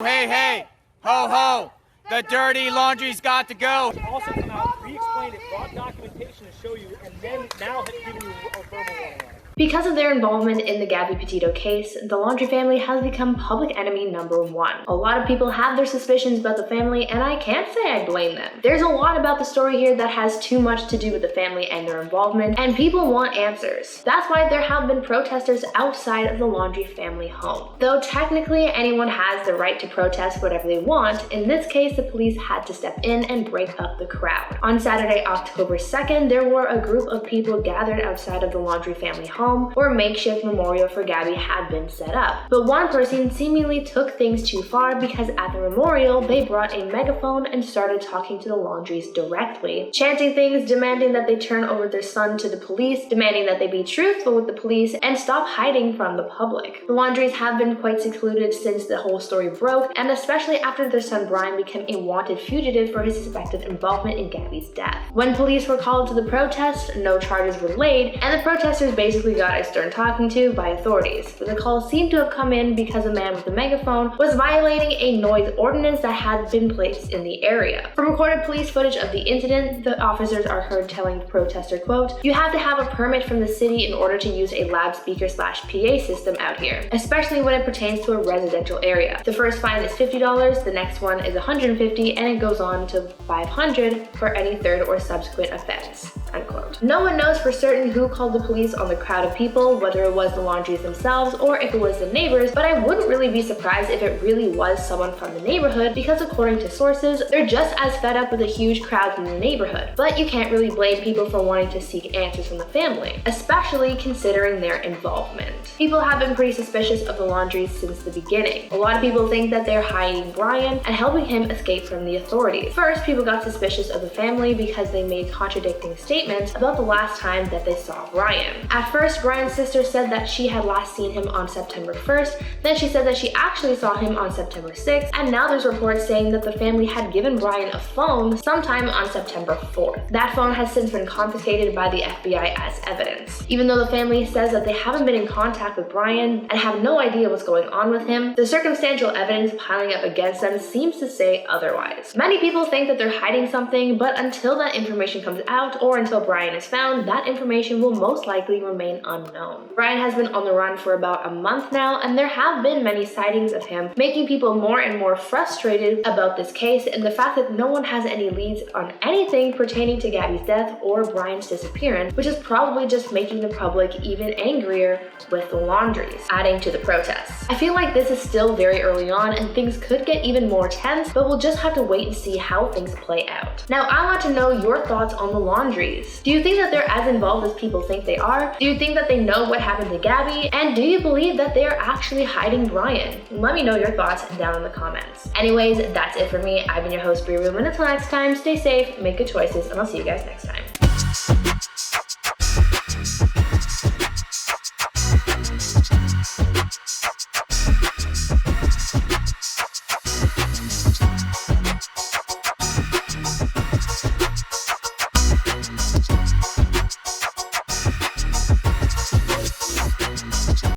Hey, hey, ho, ho, the dirty laundry's got to go. Also come out, re-explained it, brought documentation to show you, and then now has given you a verbal warning on it. Because of their involvement in the Gabby Petito case, the Laundrie family has become public enemy number one. A lot of people have their suspicions about the family, and I can't say I blame them. There's a lot about the story here that has too much to do with the family and their involvement, and people want answers. That's why there have been protesters outside of the Laundrie family home. Though technically anyone has the right to protest whatever they want, in this case the police had to step in and break up the crowd. On Saturday, October 2nd, there were a group of people gathered outside of the Laundrie family home where a makeshift memorial for Gabby had been set up. But one person seemingly took things too far because at the memorial, they brought a megaphone and started talking to the Laundries directly, chanting things, demanding that they turn over their son to the police, demanding that they be truthful with the police, and stop hiding from the public. The Laundries have been quite secluded since the whole story broke, and especially after their son Brian became a wanted fugitive for his suspected involvement in Gabby's death. When police were called to the protest, no charges were laid, and the protesters basically got a stern talking to by authorities. But the call seemed to have come in because a man with a megaphone was violating a noise ordinance that had been placed in the area. From recorded police footage of the incident, the officers are heard telling the protester, quote, "You have to have a permit from the city in order to use a loudspeaker/PA system out here, especially when it pertains to a residential area. The first fine is $50, the next one is $150, and it goes on to $500 for any third or subsequent offense." Unquote. No one knows for certain who called the police on the crowd of people, whether it was the Laundries themselves or if it was the neighbors, but I wouldn't really be surprised if it really was someone from the neighborhood because according to sources, they're just as fed up with a huge crowd in the neighborhood. But you can't really blame people for wanting to seek answers from the family, especially considering their involvement. People have been pretty suspicious of the Laundries since the beginning. A lot of people think that they're hiding Brian and helping him escape from the authorities. First, people got suspicious of the family because they made contradicting statements about the last time that they saw Brian. At first, Brian's sister said that she had last seen him on September 1st, then she said that she actually saw him on September 6th, and now there's reports saying that the family had given Brian a phone sometime on September 4th. That phone has since been confiscated by the FBI as evidence. Even though the family says that they haven't been in contact with Brian and have no idea what's going on with him, the circumstantial evidence piling up against them seems to say otherwise. Many people think that they're hiding something, but until that information comes out or until Brian is found, that information will most likely remain unknown. Brian has been on the run for about a month now, and there have been many sightings of him, making people more and more frustrated about this case and the fact that no one has any leads on anything pertaining to Gabby's death or Brian's disappearance, which is probably just making the public even angrier with the Laundries, adding to the protests. I feel like this is still very early on and things could get even more tense, but we'll just have to wait and see how things play out. Now, I want to know your thoughts on the Laundries. Do you think that they're as involved as people think they are? Do you think that they know what happened to Gabby? And do you believe that they are actually hiding Brian? Let me know your thoughts down in the comments. Anyways, that's it for me. I've been your host, Brie Room, and until next time, stay safe, make good choices, and I'll see you guys next time.